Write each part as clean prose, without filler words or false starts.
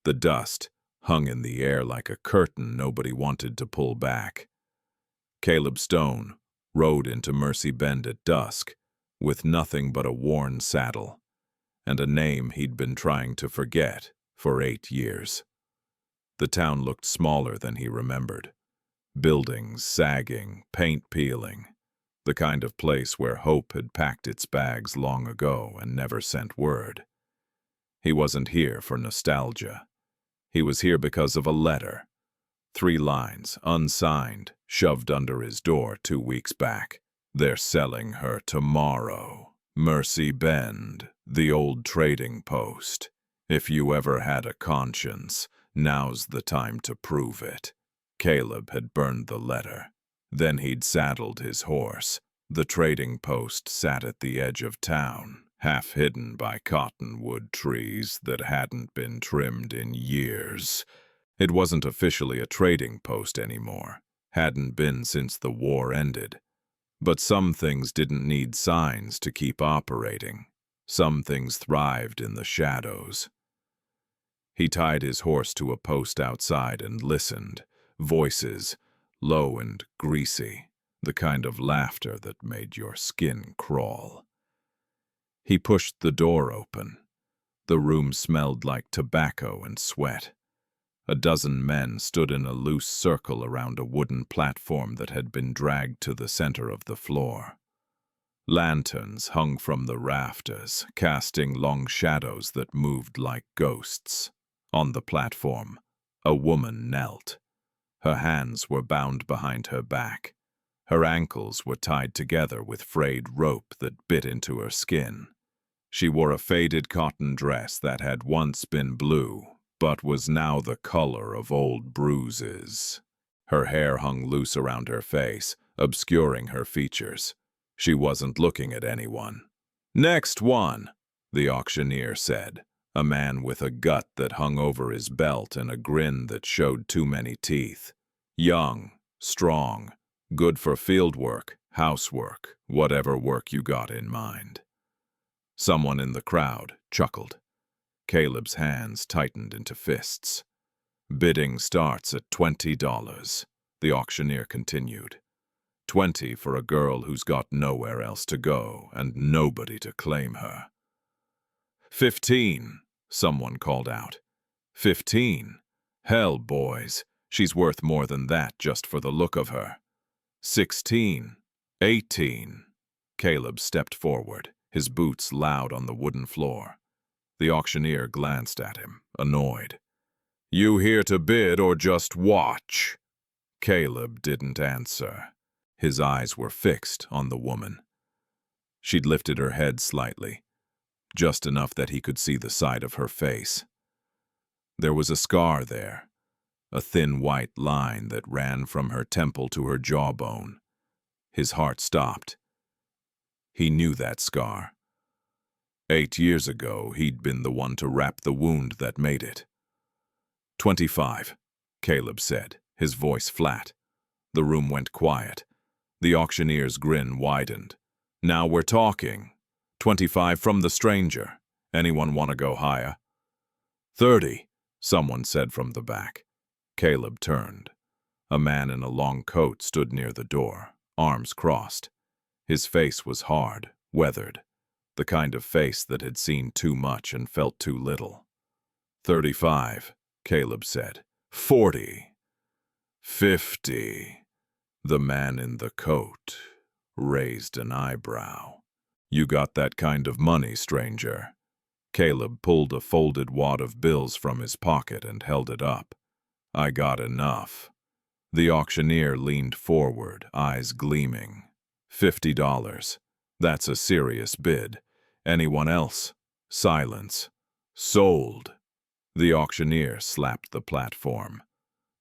The dust hung in the air like a curtain nobody wanted to pull back. Caleb Stone rode into Mercy Bend at dusk, with nothing but a worn saddle, and a name he'd been trying to forget for 8 years. The town looked smaller than he remembered. Buildings sagging, paint peeling, the kind of place where hope had packed its bags long ago and never sent word. He wasn't here for nostalgia. He was here because of a letter. 3 lines, unsigned, shoved under his door 2 weeks back. They're selling her tomorrow. Mercy Bend, the old trading post. If you ever had a conscience, now's the time to prove it. Caleb had burned the letter. Then he'd saddled his horse. The trading post sat at the edge of town, half hidden by cottonwood trees that hadn't been trimmed in years. It wasn't officially a trading post anymore, hadn't been since the war ended. But some things didn't need signs to keep operating. Some things thrived in the shadows. He tied his horse to a post outside and listened. Voices, low and greasy, the kind of laughter that made your skin crawl. He pushed the door open. The room smelled like tobacco and sweat. A dozen men stood in a loose circle around a wooden platform that had been dragged to the center of the floor. Lanterns hung from the rafters, casting long shadows that moved like ghosts. On the platform, a woman knelt. Her hands were bound behind her back. Her ankles were tied together with frayed rope that bit into her skin. She wore a faded cotton dress that had once been blue, but was now the color of old bruises. Her hair hung loose around her face, obscuring her features. She wasn't looking at anyone. "Next one," the auctioneer said, a man with a gut that hung over his belt and a grin that showed too many teeth. Young, strong, good for field work, housework, whatever work you got in mind. Someone in the crowd chuckled. Caleb's hands tightened into fists. "Bidding starts at $20, the auctioneer continued. 20 for a girl who's got nowhere else to go and nobody to claim her." 15, someone called out. 15? Hell, boys, she's worth more than that just for the look of her. 16, 18. Caleb stepped forward, his boots loud on the wooden floor. The auctioneer glanced at him, annoyed. "You here to bid or just watch?" Caleb didn't answer. His eyes were fixed on the woman. She'd lifted her head slightly, just enough that he could see the side of her face. There was a scar there, a thin white line that ran from her temple to her jawbone. His heart stopped. He knew that scar. 8 years ago, he'd been the one to wrap the wound that made it. 25, Caleb said, his voice flat. The room went quiet. The auctioneer's grin widened. "Now we're talking. 25 from the stranger. Anyone want to go higher?" 30, someone said from the back. Caleb turned. A man in a long coat stood near the door, arms crossed. His face was hard, weathered, the kind of face that had seen too much and felt too little. 35, Caleb said. 40. 50. The man in the coat raised an eyebrow. "You got that kind of money, stranger?" Caleb pulled a folded wad of bills from his pocket and held it up. "I got enough." The auctioneer leaned forward, eyes gleaming. $50. That's a serious bid. Anyone else? Silence. "Sold." The auctioneer slapped the platform.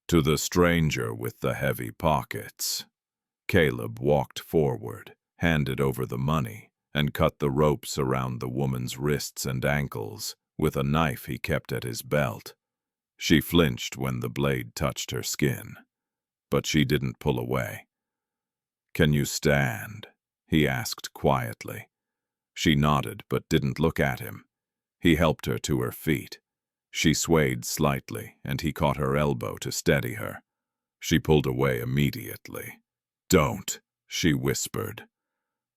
"To the stranger with the heavy pockets." Caleb walked forward, handed over the money, and cut the ropes around the woman's wrists and ankles with a knife he kept at his belt. She flinched when the blade touched her skin, but she didn't pull away. "Can you stand?" he asked quietly. She nodded but didn't look at him. He helped her to her feet. She swayed slightly, and he caught her elbow to steady her. She pulled away immediately. "Don't," she whispered.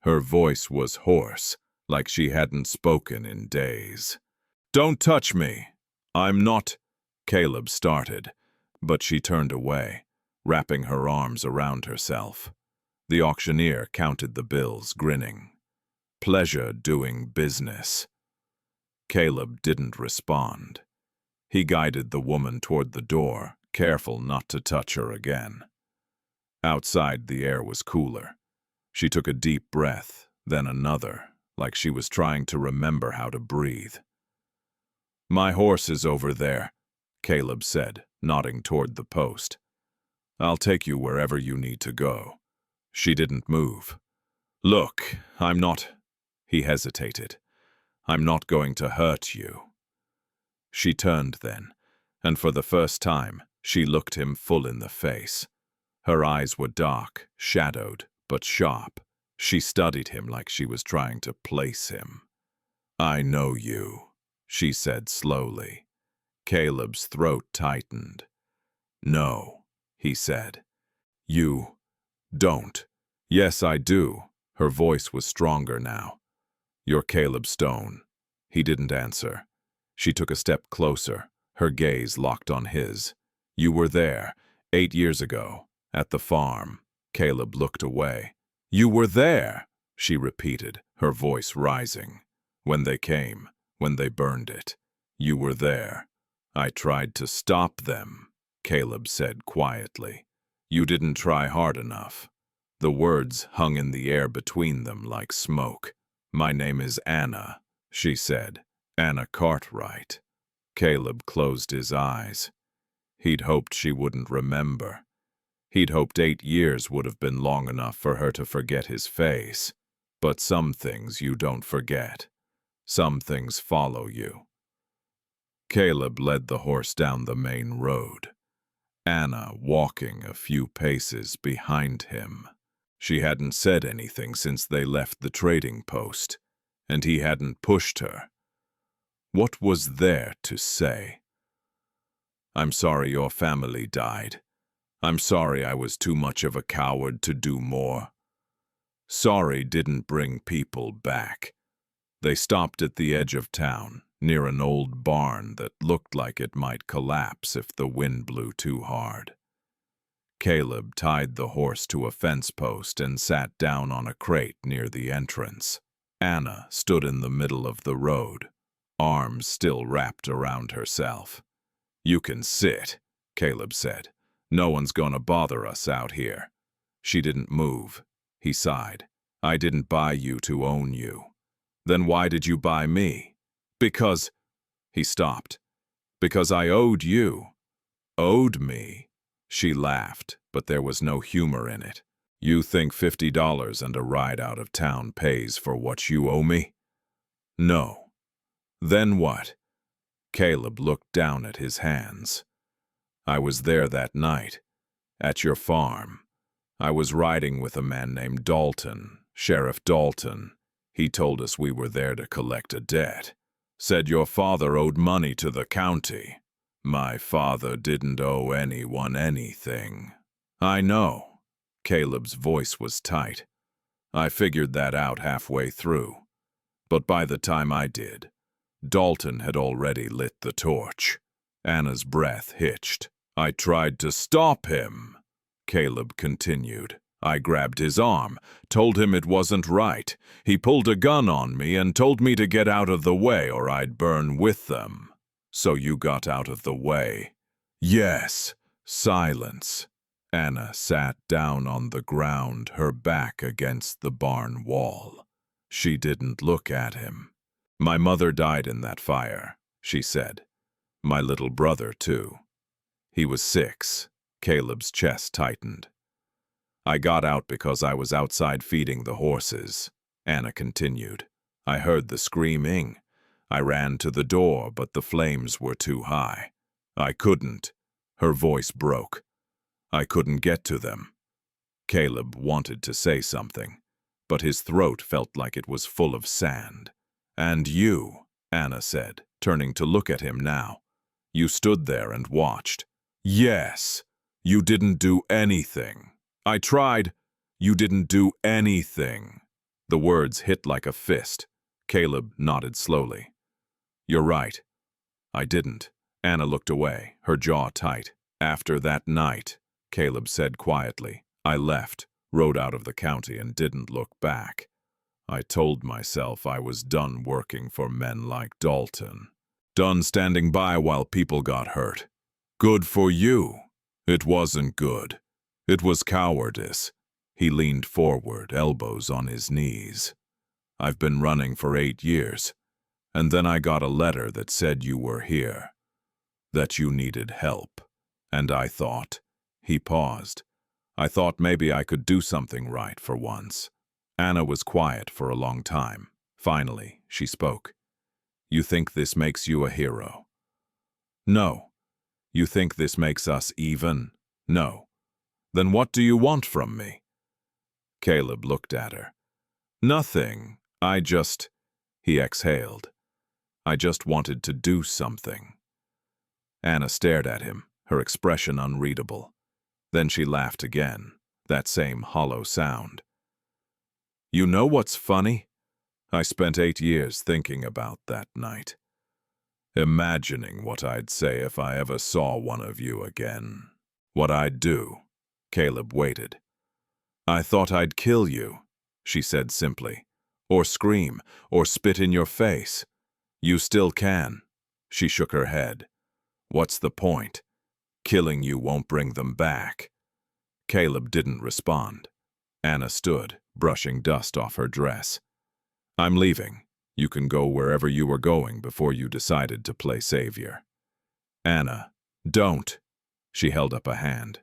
Her voice was hoarse, like she hadn't spoken in days. "Don't touch me! I'm not—" Caleb started, but she turned away, wrapping her arms around herself. The auctioneer counted the bills, grinning. "Pleasure doing business." Caleb didn't respond. He guided the woman toward the door, careful not to touch her again. Outside, the air was cooler. She took a deep breath, then another, like she was trying to remember how to breathe. "My horse is over there," Caleb said, nodding toward the post. "I'll take you wherever you need to go." She didn't move. "Look, I'm not—" He hesitated. "I'm not going to hurt you." She turned then, and for the first time, she looked him full in the face. Her eyes were dark, shadowed, but sharp. She studied him like she was trying to place him. "I know you," she said slowly. Caleb's throat tightened. "No," he said. "You don't." "Yes, I do." Her voice was stronger now. "You're Caleb Stone." He didn't answer. She took a step closer, her gaze locked on his. "You were there, 8 years ago, at the farm." Caleb looked away. "You were there," she repeated, her voice rising. "When they came, when they burned it. You were there." "I tried to stop them," Caleb said quietly. "You didn't try hard enough." The words hung in the air between them like smoke. "My name is Anna," she said. "Anna Cartwright." Caleb closed his eyes. He'd hoped she wouldn't remember. He'd hoped 8 years would have been long enough for her to forget his face. But some things you don't forget. Some things follow you. Caleb led the horse down the main road, Anna walking a few paces behind him. She hadn't said anything since they left the trading post, and he hadn't pushed her. What was there to say? "I'm sorry your family died. I'm sorry I was too much of a coward to do more." Sorry didn't bring people back. They stopped at the edge of town, near an old barn that looked like it might collapse if the wind blew too hard. Caleb tied the horse to a fence post and sat down on a crate near the entrance. Anna stood in the middle of the road, arms still wrapped around herself. "You can sit," Caleb said. "No one's gonna bother us out here." She didn't move. He sighed. "I didn't buy you to own you." "Then why did you buy me?" "Because—" He stopped. "Because I owed you." "Owed me?" She laughed, but there was no humor in it. "You think $50 and a ride out of town pays for what you owe me?" "No." "Then what?" Caleb looked down at his hands. "I was there that night, at your farm. I was riding with a man named Dalton, Sheriff Dalton. He told us we were there to collect a debt. Said your father owed money to the county. My father didn't owe anyone anything." "I know." Caleb's voice was tight. "I figured that out halfway through. But by the time I did, Dalton had already lit the torch." Anna's breath hitched. "I tried to stop him," Caleb continued. "I grabbed his arm, told him it wasn't right. He pulled a gun on me and told me to get out of the way or I'd burn with them. So you got out of the way." "Yes." Silence. Anna sat down on the ground, her back against the barn wall. She didn't look at him. "My mother died in that fire," she said. "My little brother, too." He was 6. Caleb's chest tightened. "I got out because I was outside feeding the horses," Anna continued. "I heard the screaming. I ran to the door, but the flames were too high. I couldn't." Her voice broke. "I couldn't get to them." Caleb wanted to say something, but his throat felt like it was full of sand. "And you," Anna said, turning to look at him now. You stood there and watched. Yes, you didn't do anything. I tried. You didn't do anything. The words hit like a fist. Caleb nodded slowly. You're right. I didn't. Anna looked away, her jaw tight. After that night, Caleb said quietly, I left, rode out of the county and didn't look back. I told myself I was done working for men like Dalton. Done standing by while people got hurt. Good for you. It wasn't good. It was cowardice. He leaned forward, elbows on his knees. I've been running for 8 years, and then I got a letter that said you were here, that you needed help. And I thought, he paused, I thought maybe I could do something right for once. Anna was quiet for a long time. Finally, she spoke. You think this makes you a hero? No. You think this makes us even? No. Then what do you want from me? Caleb looked at her. Nothing. He exhaled. I just wanted to do something. Anna stared at him, her expression unreadable. Then she laughed again, that same hollow sound. You know what's funny? I spent 8 years thinking about that night, imagining what I'd say if I ever saw one of you again. What I'd do. Caleb waited. I thought I'd kill you, she said simply, or scream, or spit in your face. You still can. She shook her head. What's the point? Killing you won't bring them back. Caleb didn't respond. Anna stood, brushing dust off her dress. I'm leaving. You can go wherever you were going before you decided to play savior. Anna, don't. She held up a hand.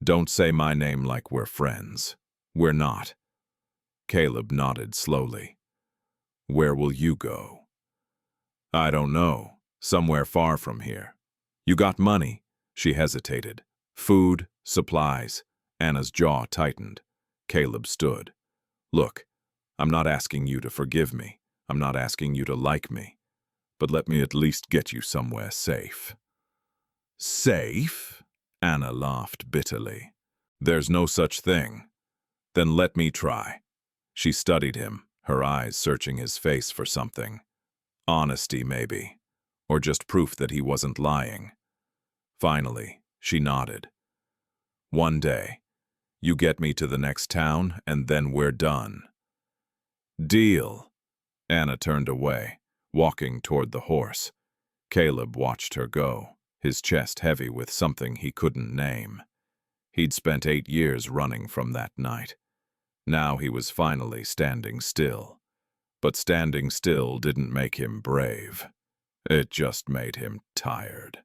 Don't say my name like we're friends. We're not. Caleb nodded slowly. Where will you go? I don't know. Somewhere far from here. You got money? She hesitated. Food, supplies. Anna's jaw tightened. Caleb stood. Look, I'm not asking you to forgive me. I'm not asking you to like me. But let me at least get you somewhere safe. Safe? Anna laughed bitterly. There's no such thing. Then let me try. She studied him, her eyes searching his face for something. Honesty, maybe. Or just proof that he wasn't lying. Finally, she nodded. One day, you get me to the next town, and then we're done. Deal. Anna turned away, walking toward the horse. Caleb watched her go, his chest heavy with something he couldn't name. He'd spent 8 years running from that night. Now he was finally standing still. But standing still didn't make him brave. It just made him tired.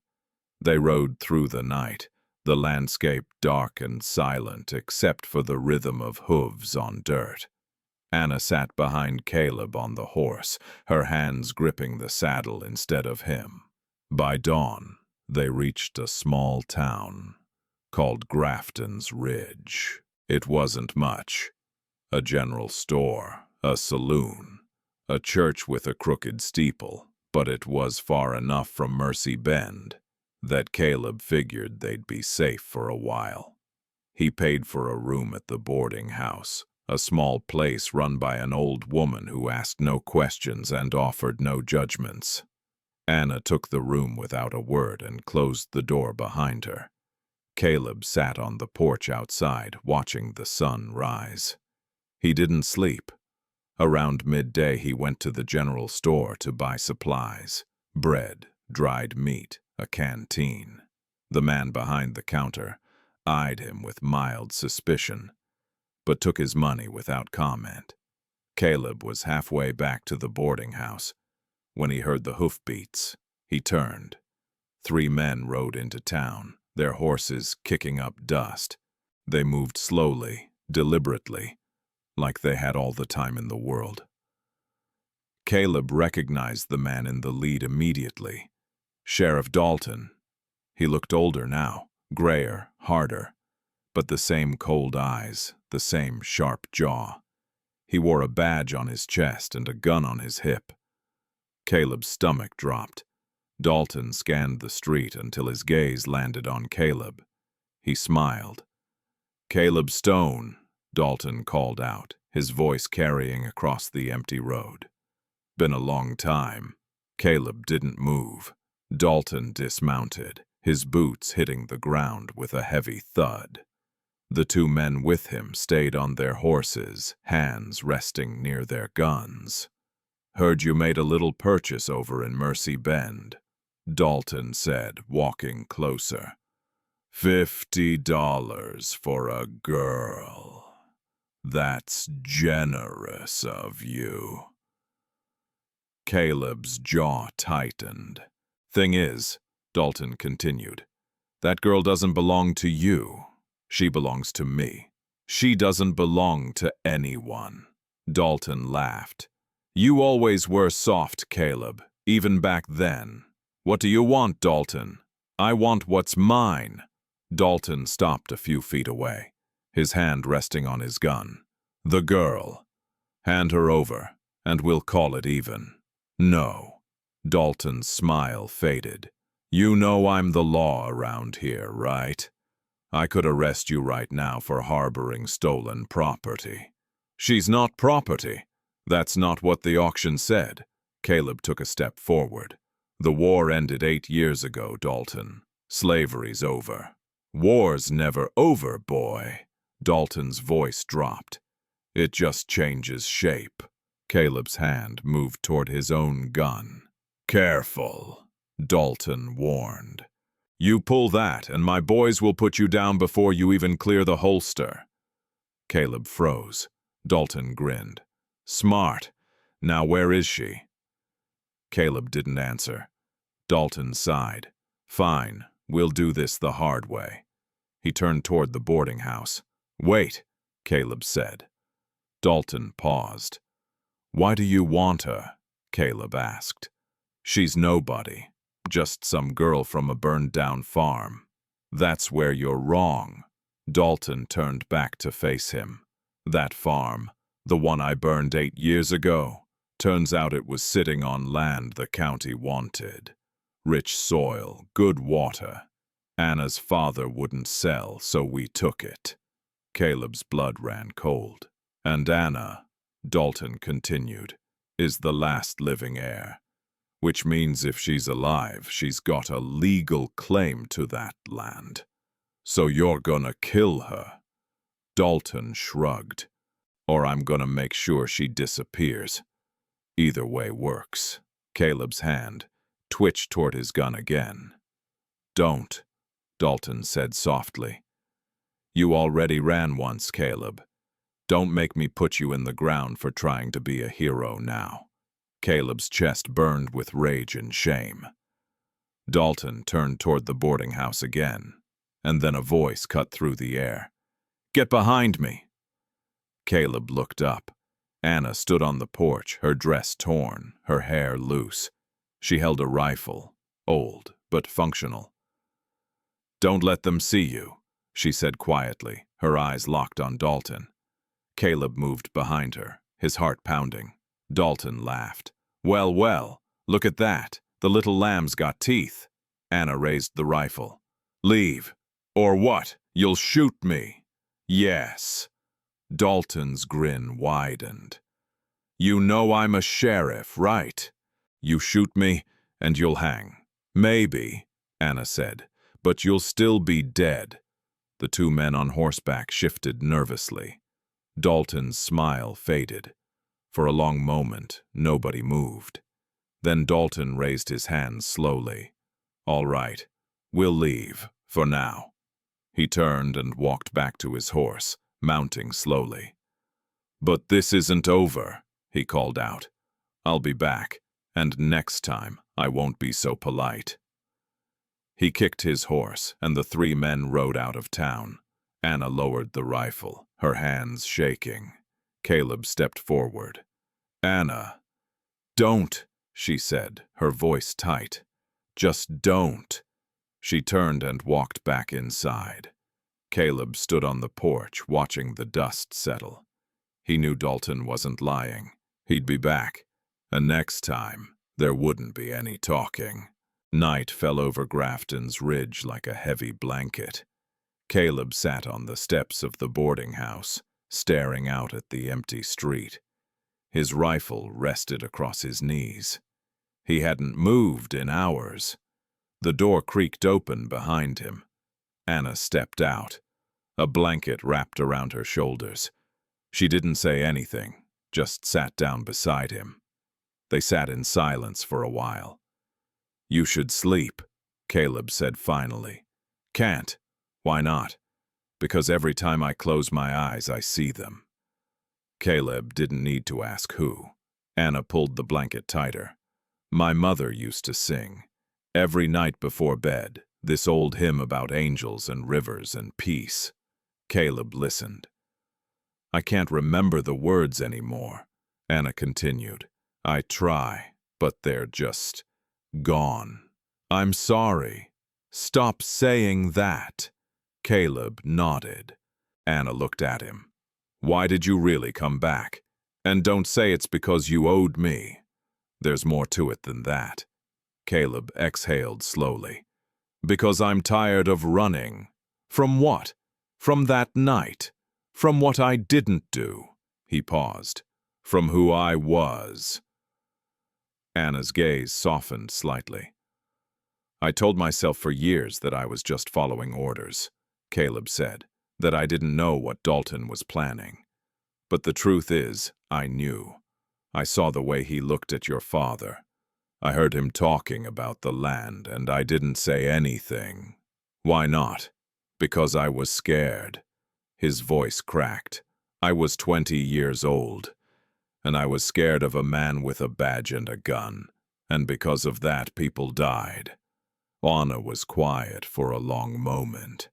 They rode through the night, the landscape dark and silent except for the rhythm of hooves on dirt. Anna sat behind Caleb on the horse, her hands gripping the saddle instead of him. By dawn, they reached a small town called Grafton's Ridge. It wasn't much. A general store, a saloon, a church with a crooked steeple, but it was far enough from Mercy Bend that Caleb figured they'd be safe for a while. He paid for a room at the boarding house, a small place run by an old woman who asked no questions and offered no judgments. Anna took the room without a word and closed the door behind her. Caleb sat on the porch outside, watching the sun rise. He didn't sleep. Around midday he went to the general store to buy supplies, bread, dried meat, a canteen. The man behind the counter eyed him with mild suspicion, but took his money without comment. Caleb was halfway back to the boarding house when he heard the hoofbeats. He turned. 3 men rode into town, their horses kicking up dust. They moved slowly, deliberately, like they had all the time in the world. Caleb recognized the man in the lead immediately. Sheriff Dalton. He looked older now, grayer, harder, but the same cold eyes, the same sharp jaw. He wore a badge on his chest and a gun on his hip. Caleb's stomach dropped. Dalton scanned the street until his gaze landed on Caleb. He smiled. "Caleb Stone," Dalton called out, his voice carrying across the empty road. "Been a long time." Caleb didn't move. Dalton dismounted, his boots hitting the ground with a heavy thud. The two men with him stayed on their horses, hands resting near their guns. "Heard you made a little purchase over in Mercy Bend," Dalton said, walking closer. $50 for a girl. That's generous of you." Caleb's jaw tightened. "Thing is," Dalton continued, "that girl doesn't belong to you. She belongs to me. She doesn't belong to anyone." Dalton laughed. "You always were soft, Caleb, even back then. What do you want, Dalton?" "I want what's mine." Dalton stopped a few feet away, his hand resting on his gun. "The girl. Hand her over, and we'll call it even." "No." Dalton's smile faded. "You know I'm the law around here, right? I could arrest you right now for harboring stolen property." "She's not property." "That's not what the auction said." Caleb took a step forward. "The war ended 8 years ago, Dalton. Slavery's over." "War's never over, boy." Dalton's voice dropped. "It just changes shape." Caleb's hand moved toward his own gun. "Careful," Dalton warned. "You pull that, and my boys will put you down before you even clear the holster." Caleb froze. Dalton grinned. "Smart. Now where is she?" Caleb didn't answer. Dalton sighed. "Fine, we'll do this the hard way." He turned toward the boarding house. "Wait," Caleb said. Dalton paused. "Why do you want her?" Caleb asked. "She's nobody. Just some girl from a burned-down farm." "That's where you're wrong." Dalton turned back to face him. "That farm, the one I burned 8 years ago, turns out it was sitting on land the county wanted. Rich soil, good water. Anna's father wouldn't sell, so we took it." Caleb's blood ran cold. "And Anna," Dalton continued, "is the last living heir. Which means if she's alive, she's got a legal claim to that land. So you're gonna kill her." Dalton shrugged. "Or I'm gonna make sure she disappears. Either way works." Caleb's hand twitched toward his gun again. "Don't," Dalton said softly. "You already ran once, Caleb. Don't make me put you in the ground for trying to be a hero now." Caleb's chest burned with rage and shame. Dalton turned toward the boarding house again, and then a voice cut through the air. "Get behind me!" Caleb looked up. Anna stood on the porch, her dress torn, her hair loose. She held a rifle, old but functional. "Don't let them see you," she said quietly, her eyes locked on Dalton. Caleb moved behind her, his heart pounding. Dalton laughed. Well, well, look at that. The little lamb's got teeth." Anna raised the rifle. "Leave. Or what? You'll shoot me." "Yes." Dalton's grin widened. "You know I'm a sheriff, right? You shoot me, and you'll hang." "Maybe," Anna said, "but you'll still be dead." The two men on horseback shifted nervously. Dalton's smile faded. For a long moment, nobody moved. Then Dalton raised his hands slowly. "All right, we'll leave, for now." He turned and walked back to his horse, mounting slowly. "But this isn't over," he called out. "I'll be back, and next time I won't be so polite." He kicked his horse, and the three men rode out of town. Anna lowered the rifle, her hands shaking. Caleb stepped forward. "Anna." "Don't," she said, her voice tight. "Just don't." She turned and walked back inside. Caleb stood on the porch, watching the dust settle. He knew Dalton wasn't lying. He'd be back, and next time there wouldn't be any talking. Night fell over Grafton's Ridge like a heavy blanket. Caleb sat on the steps of the boarding house, staring out at the empty street. His rifle rested across his knees. He hadn't moved in hours. The door creaked open behind him. Anna stepped out, a blanket wrapped around her shoulders. She didn't say anything, just sat down beside him. They sat in silence for a while. "You should sleep," Caleb said finally. "Can't. Why not?" "Because every time I close my eyes, I see them." Caleb didn't need to ask who. Anna pulled the blanket tighter. "My mother used to sing. Every night before bed, this old hymn about angels and rivers and peace." Caleb listened. "I can't remember the words anymore," Anna continued. "I try, but they're just gone." "I'm sorry. Stop saying that." Caleb nodded. Anna looked at him. "Why did you really come back? And don't say it's because you owed me. There's more to it than that." Caleb exhaled slowly. "Because I'm tired of running." "From what?" "From that night. From what I didn't do." He paused. "From who I was." Anna's gaze softened slightly. "I told myself for years that I was just following orders," Caleb said, "that I didn't know what Dalton was planning. But the truth is, I knew. I saw the way he looked at your father. I heard him talking about the land, and I didn't say anything." "Why not?" "Because I was scared." His voice cracked. "I was 20 years old, and I was scared of a man with a badge and a gun, and because of that people died." Anna was quiet for a long moment.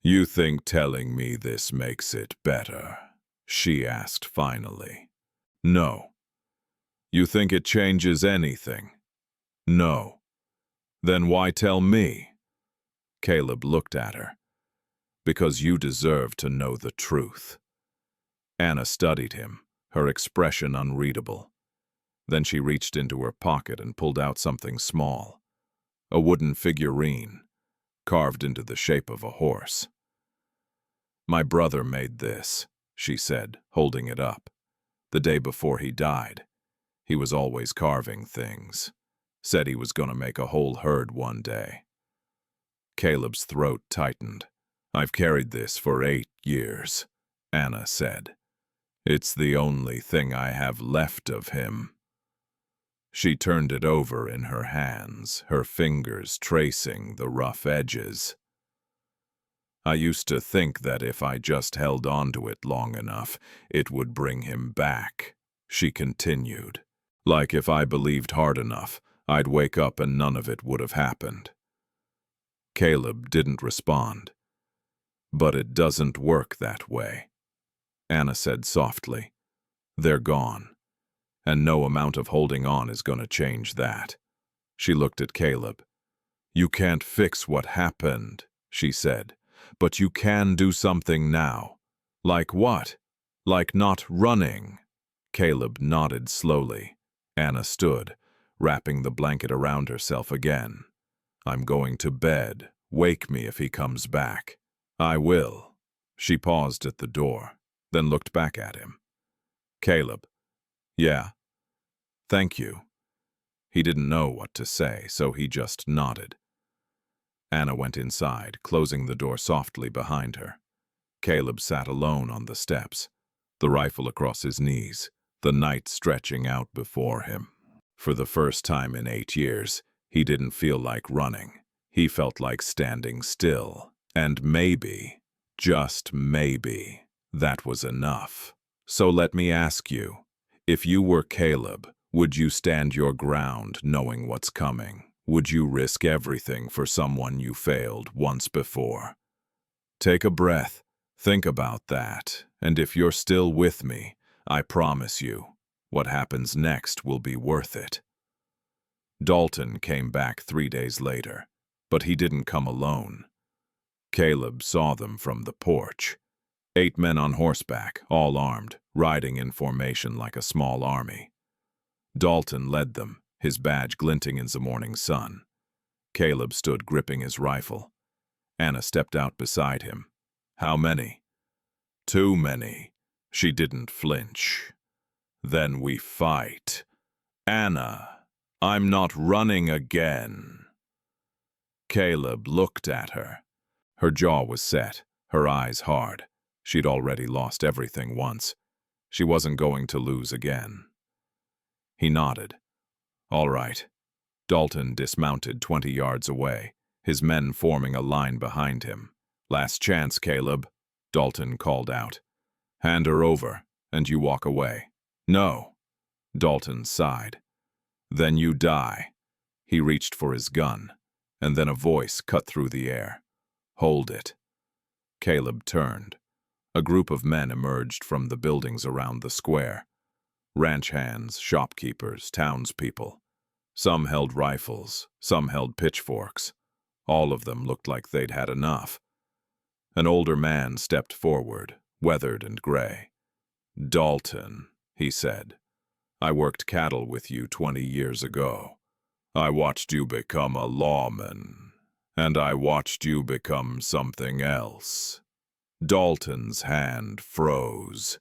"You think telling me this makes it better?" she asked finally. "No." "You think it changes anything?" "No." "Then why tell me?" Caleb looked at her. "Because you deserve to know the truth." Anna studied him, her expression unreadable. Then she reached into her pocket and pulled out something small. A wooden figurine, carved into the shape of a horse. "My brother made this," she said, holding it up. "The day before he died. He was always carving things. Said he was going to make a whole herd one day." Caleb's throat tightened. "I've carried this for 8 years," Anna said. "It's the only thing I have left of him." She turned it over in her hands, her fingers tracing the rough edges. "I used to think that if I just held on to it long enough, it would bring him back," she continued. "Like if I believed hard enough, I'd wake up and none of it would have happened." Caleb didn't respond. "But it doesn't work that way," Anna said softly. "They're gone, and no amount of holding on is going to change that." She looked at Caleb. "You can't fix what happened," she said, "but you can do something now." "Like what?" "Like not running." Caleb nodded slowly. Anna stood, wrapping the blanket around herself again. "I'm going to bed. Wake me if he comes back." "I will." She paused at the door, then looked back at him. "Caleb." "Yeah." "Thank you." He didn't know what to say, so he just nodded. Anna went inside, closing the door softly behind her. Caleb sat alone on the steps, the rifle across his knees, the night stretching out before him. For the first time in 8 years, he didn't feel like running. He felt like standing still. And maybe, just maybe, that was enough. "So let me ask you, if you were Caleb, would you stand your ground knowing what's coming? Would you risk everything for someone you failed once before?" Take a breath, think about that, and if you're still with me, I promise you, what happens next will be worth it. Dalton came back 3 days later, but he didn't come alone. Caleb saw them from the porch. 8 men on horseback, all armed, riding in formation like a small army. Dalton led them, his badge glinting in the morning sun. Caleb stood gripping his rifle. Anna stepped out beside him. How many? Too many. She didn't flinch. Then we fight. Anna, I'm not running again. Caleb looked at her. Her jaw was set, her eyes hard. She'd already lost everything once. She wasn't going to lose again. He nodded. All right. Dalton dismounted 20 yards away, his men forming a line behind him. Last chance, Caleb, Dalton called out. Hand her over, and you walk away. No. Dalton sighed. Then you die. He reached for his gun, and then a voice cut through the air. Hold it. Caleb turned. A group of men emerged from the buildings around the square. Ranch hands, shopkeepers, townspeople. Some held rifles, some held pitchforks. All of them looked like they'd had enough. An older man stepped forward, weathered and gray. Dalton, he said, I worked cattle with you 20 years ago. I watched you become a lawman, and I watched you become something else. Dalton's hand froze.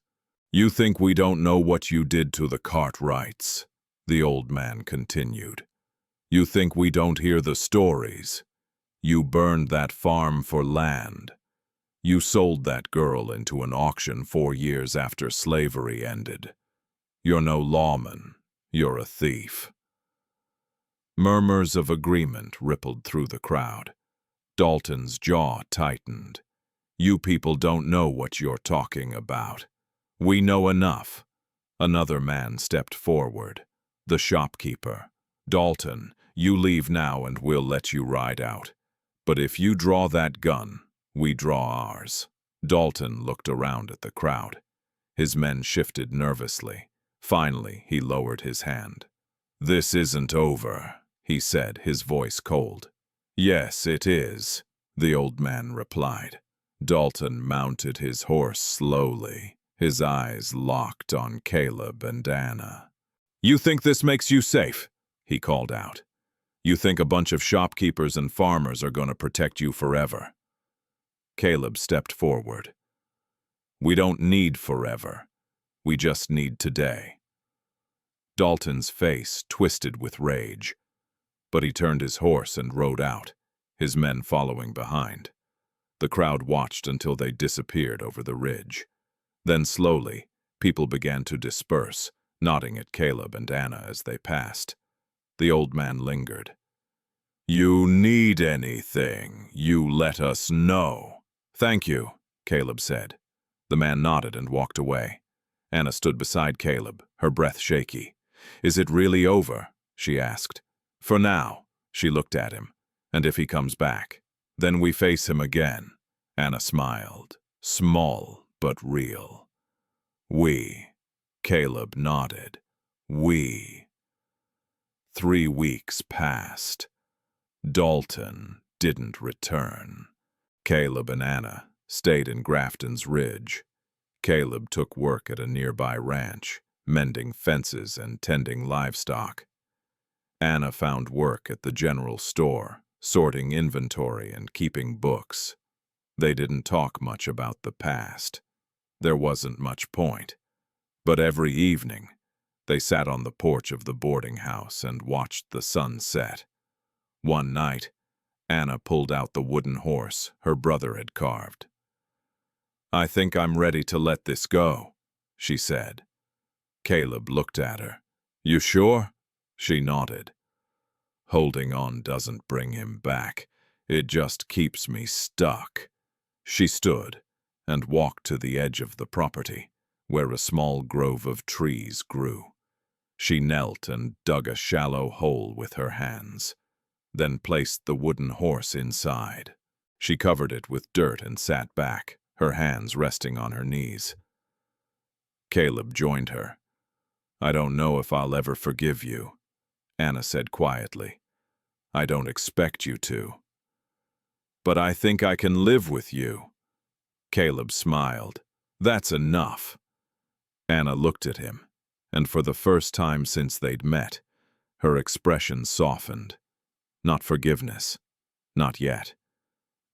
You think we don't know what you did to the Cartwrights? The old man continued. You think we don't hear the stories? You burned that farm for land. You sold that girl into an auction 4 years after slavery ended. You're no lawman. You're a thief. Murmurs of agreement rippled through the crowd. Dalton's jaw tightened. You people don't know what you're talking about. We know enough. Another man stepped forward. The shopkeeper. Dalton, you leave now and we'll let you ride out. But if you draw that gun, we draw ours. Dalton looked around at the crowd. His men shifted nervously. Finally, he lowered his hand. This isn't over, he said, his voice cold. Yes, it is, the old man replied. Dalton mounted his horse slowly, his eyes locked on Caleb and Anna. You think this makes you safe? He called out. You think a bunch of shopkeepers and farmers are going to protect you forever? Caleb stepped forward. We don't need forever. We just need today. Dalton's face twisted with rage, but he turned his horse and rode out, his men following behind. The crowd watched until they disappeared over the ridge. Then slowly, people began to disperse, nodding at Caleb and Anna as they passed. The old man lingered. You need anything, you let us know. Thank you, Caleb said. The man nodded and walked away. Anna stood beside Caleb, her breath shaky. Is it really over? She asked. For now, she looked at him. And if he comes back, then we face him again. Anna smiled, small but real. We. Caleb nodded. We. 3 weeks passed. Dalton didn't return. Caleb and Anna stayed in Grafton's Ridge. Caleb took work at a nearby ranch, mending fences and tending livestock. Anna found work at the general store, sorting inventory and keeping books. They didn't talk much about the past. There wasn't much point. But every evening, they sat on the porch of the boarding house and watched the sun set. One night, Anna pulled out the wooden horse her brother had carved. I think I'm ready to let this go, she said. Caleb looked at her. You sure? She nodded. Holding on doesn't bring him back. It just keeps me stuck. She stood and walked to the edge of the property, where a small grove of trees grew. She knelt and dug a shallow hole with her hands, then placed the wooden horse inside. She covered it with dirt and sat back, her hands resting on her knees. Caleb joined her. I don't know if I'll ever forgive you, Anna said quietly. I don't expect you to. But I think I can live with you. Caleb smiled. That's enough. Anna looked at him, and for the first time since they'd met, her expression softened. Not forgiveness. Not yet.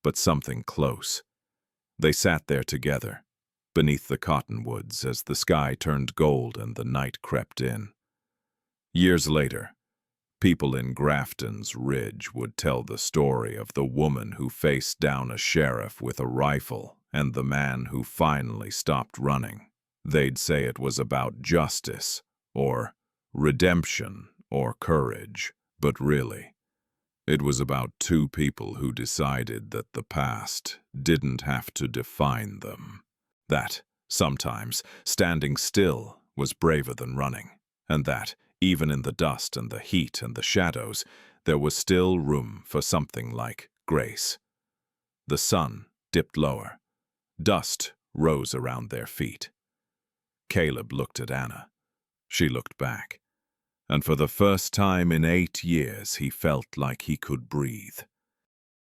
But something close. They sat there together, beneath the cottonwoods as the sky turned gold and the night crept in. Years later, people in Grafton's Ridge would tell the story of the woman who faced down a sheriff with a rifle and the man who finally stopped running. They'd say it was about justice, or redemption, or courage, but really, it was about two people who decided that the past didn't have to define them. That, sometimes, standing still was braver than running, and that, even in the dust and the heat and the shadows, there was still room for something like grace. The sun dipped lower. Dust rose around their feet. Caleb looked at Anna. She looked back. And for the first time in 8 years, he felt like he could breathe.